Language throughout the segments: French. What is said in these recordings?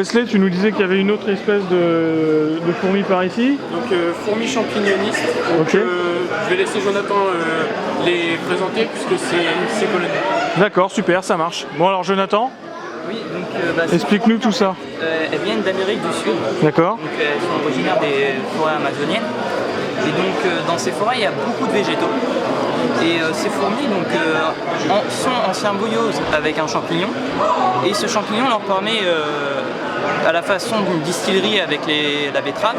Wesley, tu nous disais qu'il y avait une autre espèce de fourmi par ici. Donc fourmi champignonniste. Ok. Je vais laisser Jonathan les présenter puisque c'est colonies. D'accord, super, ça marche. Bon alors Jonathan, Oui, donc explique-nous tout ça. elles viennent d'Amérique du Sud, D'accord. donc elles sont originaires des forêts amazoniennes. Et donc dans ces forêts, il y a beaucoup de végétaux. Et ces fourmis donc, sont en symbiose avec un champignon. Et ce champignon leur permet, à la façon d'une distillerie avec la betterave,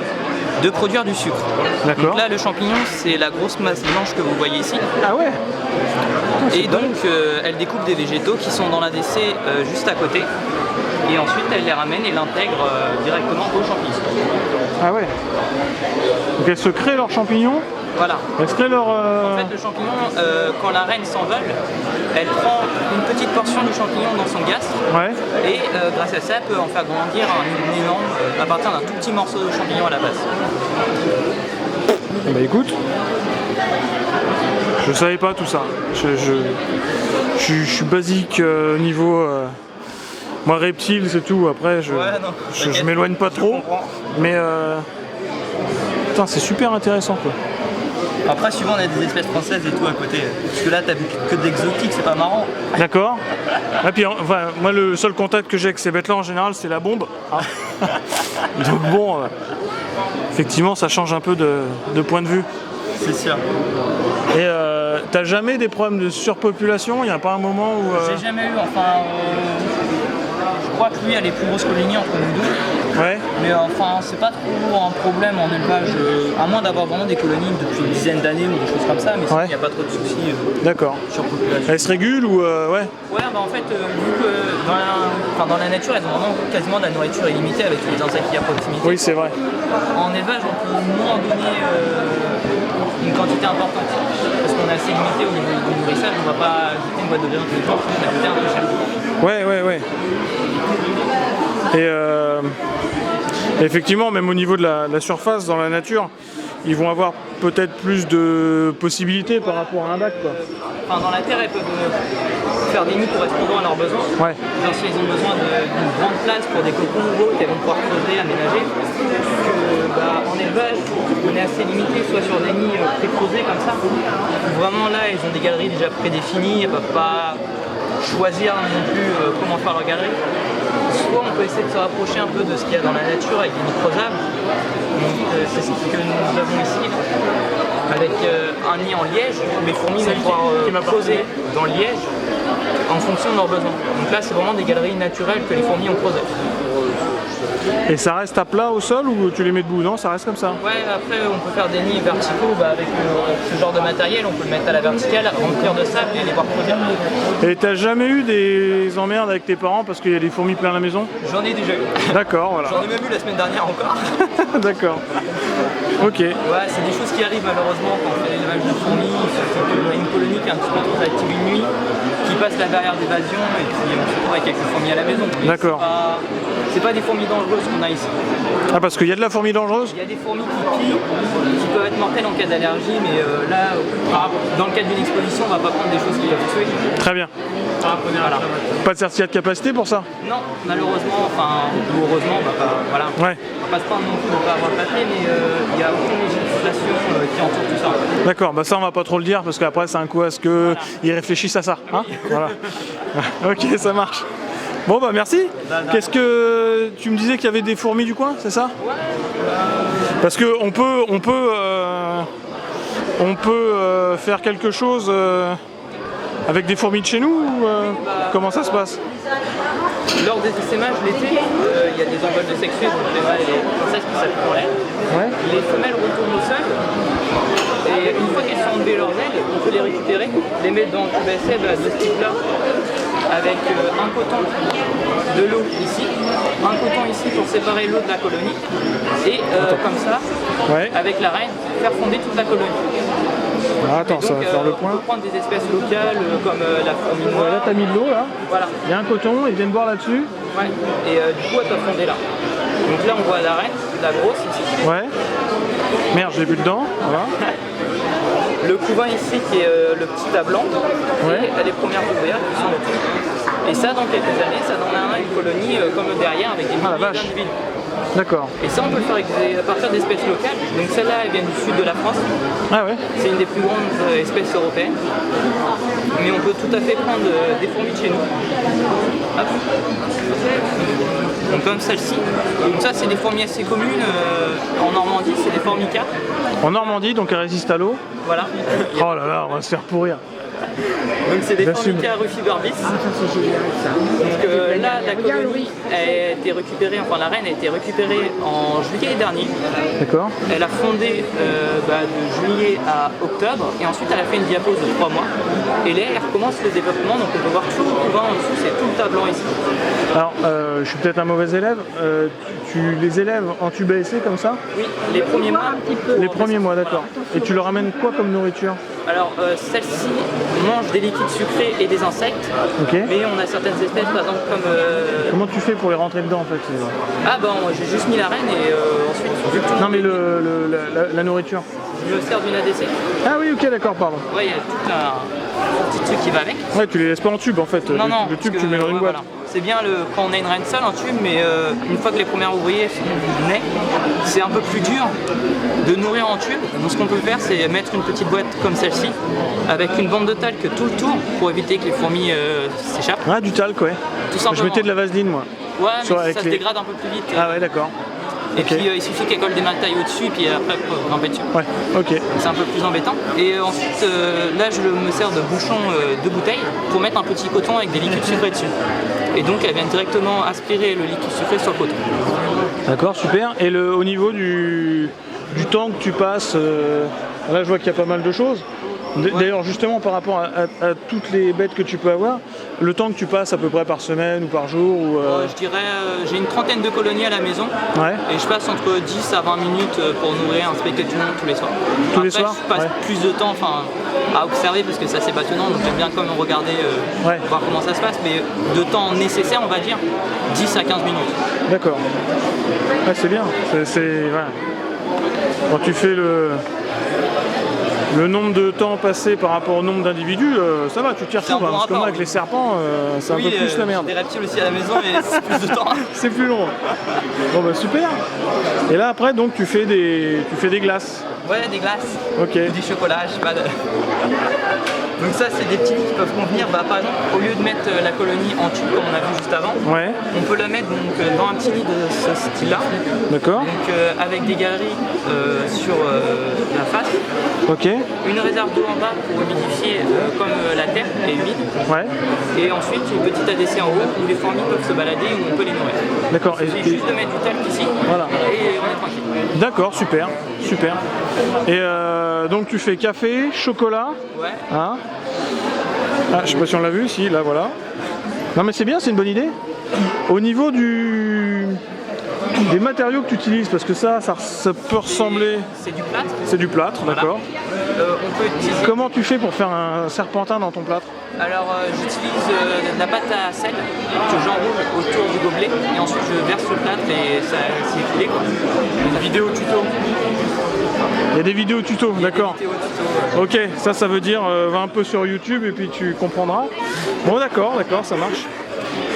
de produire du sucre. D'accord. Donc là, le champignon, c'est la grosse masse blanche que vous voyez ici. Ah ouais. Et donc, elle découpe des végétaux qui sont dans l'ADC juste à côté. Et ensuite, elle les ramène et l'intègre directement aux champignons. Ah ouais. Donc elles se créent leurs champignons. Voilà. Elles se créent leur... En fait, le champignon, quand la reine s'envole, elle prend une petite portion du champignon dans son gastre. Ouais. Et grâce à ça, elle peut en faire grandir un énorme à partir d'un tout petit morceau de champignon à la base. Bah écoute, je savais pas tout ça. Je suis basique niveau... moi reptile c'est tout, après je m'éloigne pas trop. Mais putain c'est super intéressant quoi. Après, souvent, on a des espèces françaises et tout à côté. Parce que là, t'as vu que d'exotiques, c'est pas marrant. D'accord. Et puis, enfin, moi, le seul contact que j'ai avec ces bêtes-là, en général, c'est la bombe. Donc bon, effectivement, ça change un peu de point de vue. C'est sûr. Et t'as jamais des problèmes de surpopulation? Il n'y a pas un moment où... J'ai jamais eu, enfin... je crois que lui, elle est plus grosse que Ligny entre nous deux. Ouais. Mais enfin, c'est pas trop un problème en élevage, à moins d'avoir vraiment des colonies depuis une dizaine d'années ou des choses comme ça, mais sinon, il n'y a pas trop de soucis D'accord. sur population. Elles se régulent ou... ouais. Ouais, bah en fait, vu que dans la nature, elles ont vraiment quasiment de la nourriture illimitée avec tous les insectes qu'il y a à proximité. Oui, c'est vrai. En élevage, on peut moins donner une quantité importante, parce qu'on est assez limité au niveau du nourrissage, on va pas ajouter une boîte de viande tous les jours, sinon on va ajouter un peu cher. Ouais. Et effectivement, même au niveau de la surface dans la nature, ils vont avoir peut-être plus de possibilités par rapport à un bac, quoi. Enfin, dans la terre, elles peuvent faire des nids correspondant à leurs besoins. Ouais. Genre, si elles ont besoin d'une grande place pour des cocons ou autres, elles vont pouvoir creuser, aménager. En élevage, on est assez limité, soit sur des nids pré-creusés comme ça. Vraiment là, elles ont des galeries déjà prédéfinies, elles ne peuvent pas choisir non plus comment faire leur galerie. Soit on peut essayer de se rapprocher un peu de ce qu'il y a dans la nature avec des nids creusables. C'est ce que nous avons ici, avec un nid en liège où les fourmis vont pouvoir creuser dans le liège en fonction de leurs besoins. Donc là, c'est vraiment des galeries naturelles que les fourmis ont creusées. Et ça reste à plat au sol ou tu les mets debout? Non, ça reste comme ça. Ouais, après on peut faire des nids verticaux avec ce genre de matériel, on peut le mettre à la verticale, remplir de sable et les voir creuser. Et t'as jamais eu des emmerdes avec tes parents parce qu'il y a des fourmis plein à la maison? J'en ai déjà eu. D'accord, voilà. J'en ai même eu la semaine dernière encore. D'accord. Ok. Ouais, c'est des choses qui arrivent malheureusement quand on fait l'élevage de fourmis, surtout qu'on a une colonie qui est un petit peu trop active une nuit, qui passe la barrière d'évasion et puis on se retrouve avec quelques fourmis à la maison. D'accord. C'est pas des fourmis dangereuses qu'on a ici. Ah, parce qu'il y a de la fourmi dangereuse? Il y a des fourmis qui piquent, qui peuvent être mortelles en cas d'allergie, mais là, dans le cadre d'une exposition, on va pas prendre des choses qui peuvent tuer. Très bien. Voilà. Pas de certificat de capacité pour ça? Non, malheureusement, enfin, ou heureusement, on va pas, voilà. Ouais. On passe pas non plus de pas avoir papier, mais il n'y a aucune législation qui entoure tout ça. D'accord, bah ça on va pas trop le dire parce qu'après c'est un coup à ce qu'ils réfléchissent à ça. Hein, voilà. Ok, ça marche. Bon bah merci. Qu'est-ce que tu me disais qu'il y avait des fourmis du coin, c'est ça? Ouais. Parce que on peut faire quelque chose avec des fourmis de chez nous ou comment ça se passe? Lors des essaimages l'été, il y a des envols de sexués, donc les mâles et les princesses qui s'appuient pour l'air. Ouais. Les femelles retournent au sol. Et une fois qu'elles sont enlevées leurs ailes, on peut les récupérer, les mettre dans le tube à sève de ce type-là, avec un coton de l'eau ici, un coton ici pour séparer l'eau de la colonie, et comme ça, avec la reine, faire fonder toute la colonie. Ah, attends, donc, ça va faire le point. On peut prendre des espèces locales comme la fourmi noire. Là, t'as mis de l'eau là. Voilà. Il y a un coton, ils viennent boire là-dessus. Ouais. Et du coup, elle peut fonder là. Donc là, on voit la reine, la grosse ici. Ouais. Merde, j'ai bu dedans. Voilà. Le couvain ici qui est le petit à blanc. Ouais. Et les premières ouvrières qui sont là-dessus. Et ça, dans quelques années, ça donnera une colonie comme derrière avec des milliers d'individus. D'accord. Et ça, on peut le faire à partir d'espèces locales. Donc celle-là, elle vient du sud de la France. Ah ouais. C'est une des plus grandes espèces européennes. Mais on peut tout à fait prendre des fourmis de chez nous. Hop. Donc comme celle-ci. Donc ça, c'est des fourmis assez communes. En Normandie, c'est des formica. En Normandie, donc elles résistent à l'eau. Voilà. Oh là là, on va se faire pourrir. Donc c'est des formica rufiberbis. Donc là, la colonie a été récupérée, enfin la reine a été récupérée en juillet dernier. D'accord. Elle a fondé de juillet à octobre et ensuite elle a fait une diapause de 3 mois. Et là, elle recommence le développement, donc on peut voir tout le couvain en dessous, c'est tout le tas blanc ici. Alors, je suis peut-être un mauvais élève. Tu les élèves en tube à essai comme ça? Oui, les premiers mois. Les premiers mois, d'accord. Et tu leur amènes quoi comme nourriture? Alors, celle-ci mange des liquides sucrés et des insectes. Ok. Mais on a certaines espèces, par exemple, comme... Comment tu fais pour les rentrer dedans en fait? Ah bon, j'ai juste mis la reine et ensuite, vu que tout le Non monde mais la nourriture. je me sers d'une ADC. Ah oui, ok, d'accord, pardon. Ouais, il y a tout un petit truc qui va avec. Ouais, tu les laisses pas en tube en fait. Non, non. Le tube, parce tu que, mets dans une boîte. voilà. C'est bien quand on a une reine seule en tube, mais une fois que les premiers ouvriers naissent, c'est un peu plus dur de nourrir en tube. Donc ce qu'on peut faire, c'est mettre une petite boîte comme celle-ci, avec une bande de talc tout le tour, pour éviter que les fourmis s'échappent. Ah, du talc, ouais. Tout simplement. Je mettais de la vaseline, moi. Ouais, mais avec ça se dégrade un peu plus vite. Ah ouais, d'accord. Et Okay. puis il suffit qu'elle colle des matériaux au-dessus, et puis après, on peut grimper dessus. Ouais, ok. C'est un peu plus embêtant. Et ensuite, là, je me sers de bouchon de bouteille pour mettre un petit coton avec des liquides sucrés dessus. Et donc, elle vient directement aspirer le liquide sucré sur le coton. D'accord, super. Et au niveau du temps que tu passes, là je vois qu'il y a pas mal de choses. D'ailleurs, justement, par rapport à toutes les bêtes que tu peux avoir, le temps que tu passes à peu près par semaine ou par jour ou, Je dirais, j'ai une trentaine de colonies à la maison. Ouais. Et je passe entre 10 à 20 minutes pour nourrir, inspecter tout le monde tous les soirs. Tous les Après, soirs, je passe ouais. plus de temps à observer parce que c'est assez passionnant. Donc j'aime bien comme regarder, Ouais. voir comment ça se passe. Mais de temps nécessaire, on va dire, 10 à 15 minutes. D'accord. Ouais, c'est bien. Voilà. Quand tu fais le nombre de temps passé par rapport au nombre d'individus, ça va, tu t'y retrouves. bon Parce que moi, rapport, avec oui. les serpents, c'est un peu plus la merde. J'ai des reptiles aussi à la maison, mais c'est plus de temps. C'est plus long. Bon bah super. Et là après donc tu fais des glaces. Ouais, des glaces, Ok. ou des chocolats, je sais pas. Donc ça, c'est des petits lits qui peuvent convenir. Par exemple, au lieu de mettre la colonie en tube comme on a vu juste avant, Ouais. on peut la mettre donc, dans un petit lit de ce style-là, D'accord. donc avec des galeries sur la face, Ok. une réserve d'eau en bas pour humidifier comme la terre est humide, Ouais. et ensuite une petite ADC en haut où les fourmis peuvent se balader où on peut les nourrir. D'accord. Il suffit juste de mettre du talc ici, Voilà. et on est tranquille. D'accord, super, super. Et donc tu fais café, chocolat, Ouais. hein? Ah, je sais pas si on l'a vu, si, là voilà. Non mais c'est bien, c'est une bonne idée. Au niveau des matériaux que tu utilises, parce que ça peut ressembler... C'est du plâtre. C'est du plâtre, Voilà. d'accord. On peut utiliser. Comment tu fais pour faire un serpentin dans ton plâtre? Alors j'utilise de la pâte à sel que j'enroule autour du gobelet et ensuite je verse le plâtre et ça c'est filé quoi. Une vidéo tuto. Il y a des vidéos tuto, d'accord. Vidéo tuto. Ok, ça veut dire va un peu sur YouTube et puis tu comprendras. Bon d'accord, ça marche.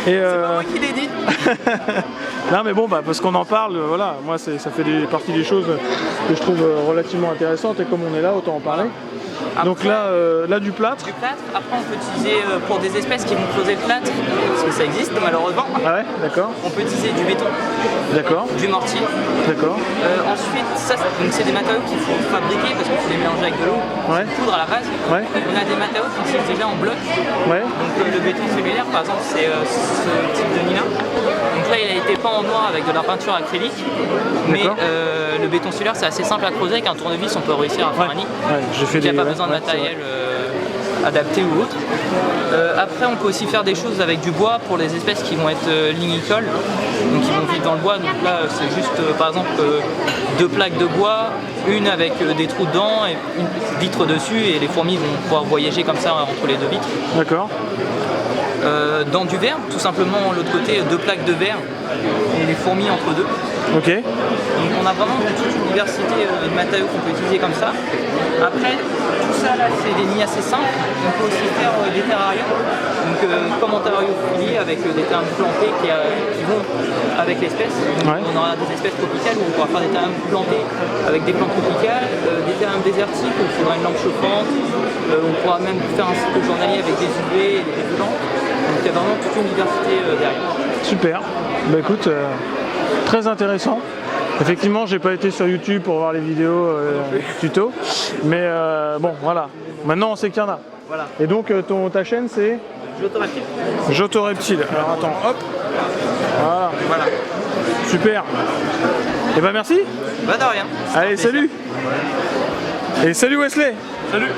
Et C'est pas moi qui l'ai dit. non mais bon parce qu'on en parle, voilà, moi ça fait partie des choses que je trouve relativement intéressantes et comme on est là, autant en parler. Donc là du plâtre. Du plâtre, après on peut utiliser pour des espèces qui vont creuser le plâtre, parce que ça existe malheureusement. Ah ouais, d'accord, On peut utiliser du béton, d'accord, du mortier. d'accord. Ensuite, donc c'est des matériaux qu'il faut fabriquer parce qu'il faut les mélanger avec de l'eau, Ouais. poudre à la base. Ouais. On a des matériaux qui utilisent déjà en bloc. Ouais, Donc le béton cellulaire par exemple c'est ce type de nina. Donc là il a été peint en noir avec de la peinture acrylique. Mais D'accord. le béton cellulaire c'est assez simple à creuser, avec un tournevis on peut réussir à faire un nid. ouais, j'ai fait Donc il n'y a pas ouais, besoin de ouais, c'est matériel adapté ou autre. Après on peut aussi faire des choses avec du bois pour les espèces qui vont être lignicoles, donc qui vont vivre dans le bois. Donc là c'est juste par exemple 2 plaques de bois, une avec des trous dedans et une vitre dessus et les fourmis vont pouvoir voyager comme ça entre les 2 vitres. vrai. D'accord. Dans du verre, tout simplement l'autre côté 2 plaques de verre et les fourmis entre deux. Ok. Donc on a vraiment toute une diversité de matériaux qu'on peut utiliser comme ça. Après, tout ça, là, c'est des nids assez simples. On peut aussi faire des terrariums. Donc, comme en terrariophilie, avec des terrariums plantés qui vont avec l'espèce. Ouais. On aura des espèces tropicales où on pourra faire des terrariums plantés avec des plantes tropicales, des terrariums désertiques où il faudra une lampe chauffante. On pourra même faire un cycle journalier avec des UV et des décollants. Donc, il y a vraiment toute une diversité derrière. Super. Bah écoute, très intéressant. Effectivement, j'ai pas été sur YouTube pour voir les vidéos tuto, mais bon, voilà. Maintenant, on sait qu'il y en a. Voilà. Et donc, ta chaîne, c'est Jotoreptile. Jotoreptile. Alors attends, hop. Voilà. Voilà. Super. Et ben merci. Bah de rien. Allez, salut. Et salut Wesley. Salut.